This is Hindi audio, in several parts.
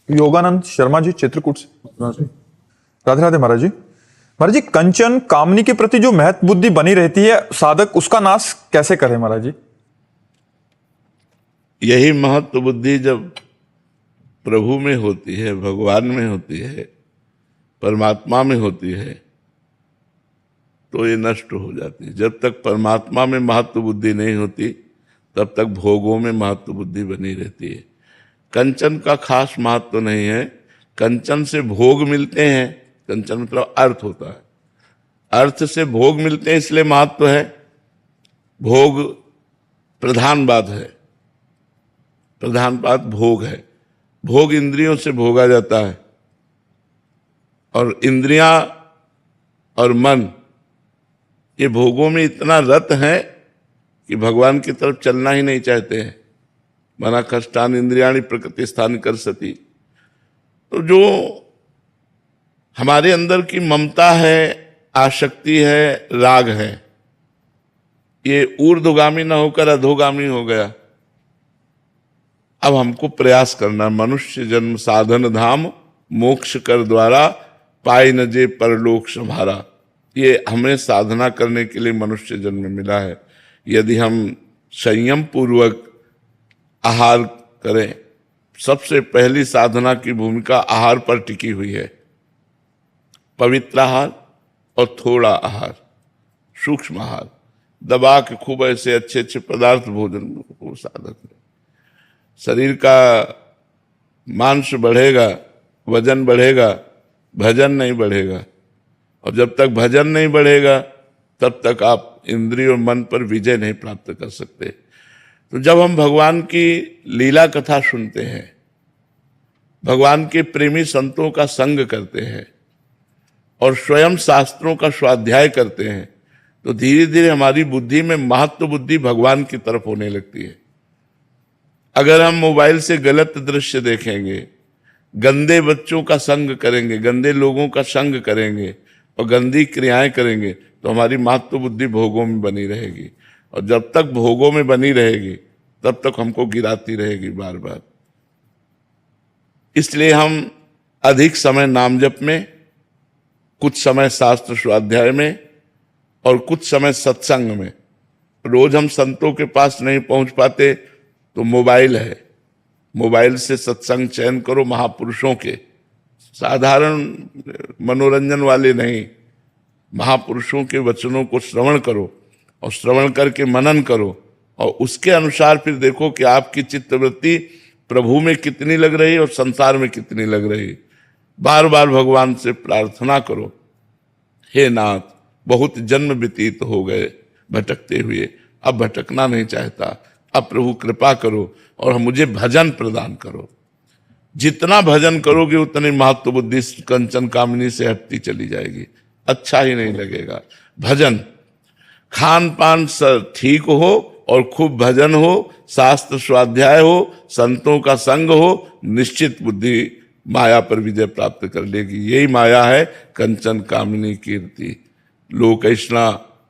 योगानंद शर्मा जी चित्रकूट से। राधे राधे महाराज जी। महाराज जी, कंचन कामनी के प्रति जो महत्व बुद्धि बनी रहती है, साधक उसका नाश कैसे करे महाराज जी? यही महत्व बुद्धि जब प्रभु में होती है, भगवान में होती है, परमात्मा में होती है, तो ये नष्ट हो जाती है। जब तक परमात्मा में महत्व बुद्धि नहीं होती तब तक भोगों में महत्व बुद्धि बनी रहती है। कंचन का खास महत्व नहीं है, कंचन से भोग मिलते हैं। कंचन मतलब अर्थ होता है, अर्थ से भोग मिलते हैं, इसलिए महत्व है। भोग प्रधान बात है, प्रधान बात भोग है। भोग इंद्रियों से भोगा जाता है, और इंद्रियां और मन ये भोगों में इतना रत है कि भगवान की तरफ चलना ही नहीं चाहते हैं। मना कष्टान इंद्रियाणि प्रकृति स्थान कर सती। तो जो हमारे अंदर की ममता है, आसक्ति है, राग है, ये ऊर्ध्वगामी न होकर अधोगामी हो गया। अब हमको प्रयास करना, मनुष्य जन्म साधन धाम मोक्ष कर द्वारा पाए न जे परलोक संभारा। ये हमें साधना करने के लिए मनुष्य जन्म मिला है। यदि हम संयम पूर्वक आहार करें, सबसे पहली साधना की भूमिका आहार पर टिकी हुई है। पवित्र आहार और थोड़ा आहार, सूक्ष्म आहार, दबा के खूब ऐसे अच्छे अच्छे पदार्थ भोजन को साधक है। शरीर का मांस बढ़ेगा, वजन बढ़ेगा, भजन नहीं बढ़ेगा। और जब तक भजन नहीं बढ़ेगा तब तक आप इंद्रिय और मन पर विजय नहीं प्राप्त कर सकते। तो जब हम भगवान की लीला कथा सुनते हैं, भगवान के प्रेमी संतों का संग करते हैं और स्वयं शास्त्रों का स्वाध्याय करते हैं, तो धीरे धीरे हमारी बुद्धि में महत्व बुद्धि भगवान की तरफ होने लगती है। अगर हम मोबाइल से गलत दृश्य देखेंगे, गंदे बच्चों का संग करेंगे, गंदे लोगों का संग करेंगे और गंदी क्रियाएं करेंगे, तो हमारी महत्व बुद्धि भोगों में बनी रहेगी। और जब तक भोगों में बनी रहेगी तब तक हमको गिराती रहेगी बार बार। इसलिए हम अधिक समय नाम जप में, कुछ समय शास्त्र स्वाध्याय में और कुछ समय सत्संग में। रोज हम संतों के पास नहीं पहुंच पाते तो मोबाइल है, मोबाइल से सत्संग चयन करो महापुरुषों के, साधारण मनोरंजन वाले नहीं। महापुरुषों के वचनों को श्रवण करो और श्रवण करके मनन करो, और उसके अनुसार फिर देखो कि आपकी चित्तवृत्ति प्रभु में कितनी लग रही और संसार में कितनी लग रही। बार बार भगवान से प्रार्थना करो, हे नाथ, बहुत जन्म व्यतीत हो गए भटकते हुए, अब भटकना नहीं चाहता, अब प्रभु कृपा करो और मुझे भजन प्रदान करो। जितना भजन करोगे उतनी महत्व बुद्धि कंचन कामिनी से हटती चली जाएगी, अच्छा ही नहीं लगेगा। भजन, खान पान ठीक हो और खूब भजन हो, शास्त्र स्वाध्याय हो, संतों का संग हो, निश्चित बुद्धि माया पर विजय प्राप्त कर लेगी। यही माया है कंचन कामिनी कीर्ति। लोकैष्णा,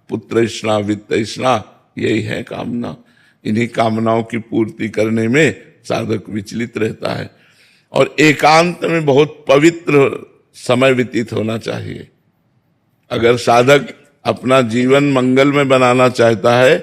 पुत्रैष्णा, वित्तैष्णा, यही है कामना। इन्हीं कामनाओं की पूर्ति करने में साधक विचलित रहता है। और एकांत में बहुत पवित्र समय व्यतीत होना चाहिए। अगर साधक अपना जीवन मंगल में बनाना चाहता है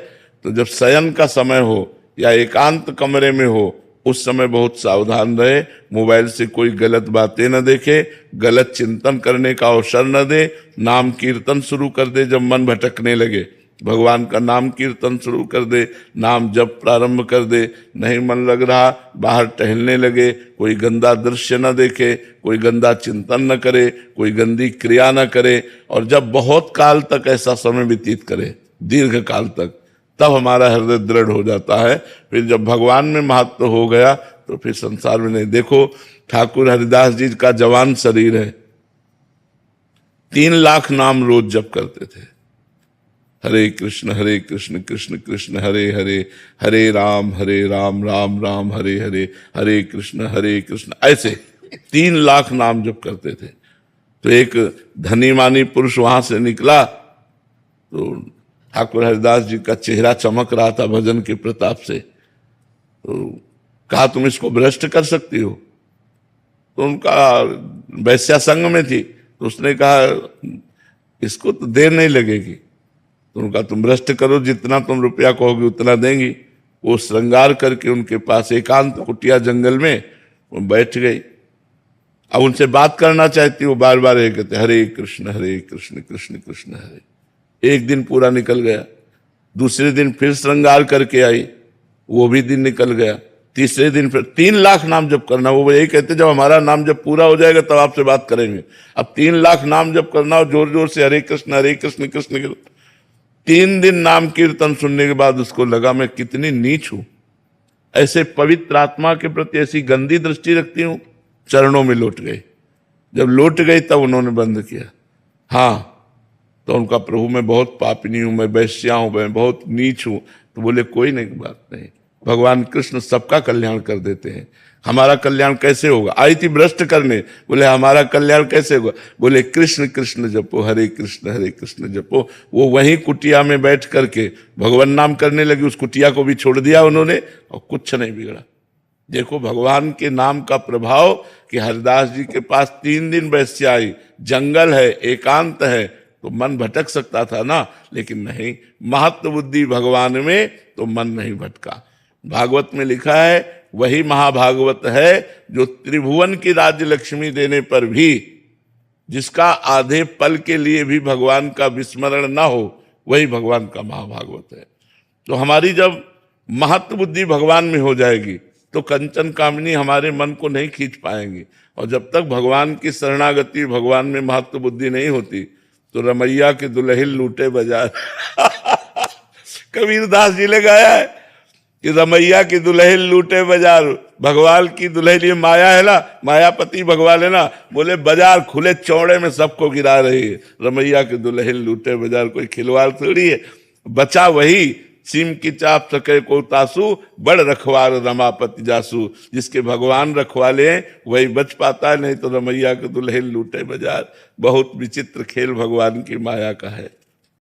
तो जब शयन का समय हो या एकांत कमरे में हो, उस समय बहुत सावधान रहे। मोबाइल से कोई गलत बातें न देखे, गलत चिंतन करने का अवसर न दे। नाम कीर्तन शुरू कर दे जब मन भटकने लगे, भगवान का नाम कीर्तन शुरू कर दे, नाम जब प्रारंभ कर दे। नहीं मन लग रहा, बाहर टहलने लगे, कोई गंदा दृश्य न देखे, कोई गंदा चिंतन न करे, कोई गंदी क्रिया न करे। और जब बहुत काल तक ऐसा समय व्यतीत करे, दीर्घ काल तक, तब हमारा हृदय दृढ़ हो जाता है। फिर जब भगवान में महत्व हो गया तो फिर संसार में नहीं। देखो, ठाकुर हरिदास जी का जवान शरीर है, 3 लाख नाम रोज जप करते थे। हरे कृष्ण कृष्ण कृष्ण हरे हरे, हरे राम राम राम हरे हरे, हरे कृष्ण, ऐसे 3 लाख नाम जप करते थे। तो एक धनी मानी पुरुष वहां से निकला तो ठाकुर हरिदास जी का चेहरा चमक रहा था भजन के प्रताप से। तो कहा, तुम इसको भ्रष्ट कर सकती हो? तो उनका वैश्या संघ में थी, तो उसने कहा इसको तो देर नहीं लगेगी। तो उनका तुम भ्रष्ट करो, जितना तुम रुपया कहोगे उतना देंगी। वो श्रृंगार करके उनके पास एकांत कुटिया जंगल में वो बैठ गई। अब उनसे बात करना चाहती, वो बार बार ये कहते हरे कृष्ण कृष्ण कृष्ण हरे। एक दिन पूरा निकल गया, दूसरे दिन फिर श्रृंगार करके आई, वो भी दिन निकल गया। तीसरे दिन फिर 3 लाख नाम जप करना। वो यही कहते जब हमारा नाम जप पूरा हो जाएगा तब आपसे बात करेंगे। अब 3 लाख नाम जप करना और जोर जोर से हरे कृष्ण कृष्ण कृष्ण। 3 दिन नाम कीर्तन सुनने के बाद उसको लगा मैं कितनी नीच हूं, ऐसे पवित्र आत्मा के प्रति ऐसी गंदी दृष्टि रखती हूं। चरणों में लौट गई। जब लौट गई तब उन्होंने बंद किया। हाँ, तो उनका प्रभु मैं बहुत पापिनी हूं, मैं वैश्या हूं, मैं बहुत नीच हूं। तो बोले कोई नहीं, बात नहीं, भगवान कृष्ण सबका कल्याण कर देते हैं। हमारा कल्याण कैसे होगा? आई थी भ्रष्ट करने, बोले हमारा कल्याण कैसे होगा? बोले कृष्ण कृष्ण जपो, हरे कृष्ण जपो। वो वहीं कुटिया में बैठ करके भगवान नाम करने लगी। उस कुटिया को भी छोड़ दिया उन्होंने और कुछ नहीं बिगड़ा। देखो भगवान के नाम का प्रभाव कि हरिदास जी के पास 3 दिन वैश्या आई, जंगल है, एकांत है, तो मन भटक सकता था ना, लेकिन नहीं, महत्व बुद्धि भगवान में तो मन नहीं भटका। भागवत में लिखा है वही महाभागवत है जो त्रिभुवन की राज्य लक्ष्मी देने पर भी, जिसका आधे पल के लिए भी भगवान का विस्मरण ना हो, वही भगवान का महाभागवत है। तो हमारी जब महत्व बुद्धि भगवान में हो जाएगी तो कंचन कामिनी हमारे मन को नहीं खींच पाएंगी। और जब तक भगवान की शरणागति, भगवान में महत्व बुद्धि नहीं होती, तो रमैया के दुल्हिल लूटे बाजार कबीरदास जी ने गाया है कि रमैया की दुल्हिल लूटे बाजार। भगवान की दुल्हन ये माया है ना, मायापति भगवान है ना, बोले बाजार खुले चौड़े में सबको गिरा रही है। रमैया की दुल्हिल लूटे बाजार कोई खिलवाड़ थोड़ी है। बचा वही सीम की चाप सके को तासु, बड़ रखवार रमापति जासु। जिसके भगवान रखवाले हैं वही बच पाता है, नहीं तो रमैया के दुल्हन लूटे बाजार। बहुत विचित्र खेल भगवान की माया का है।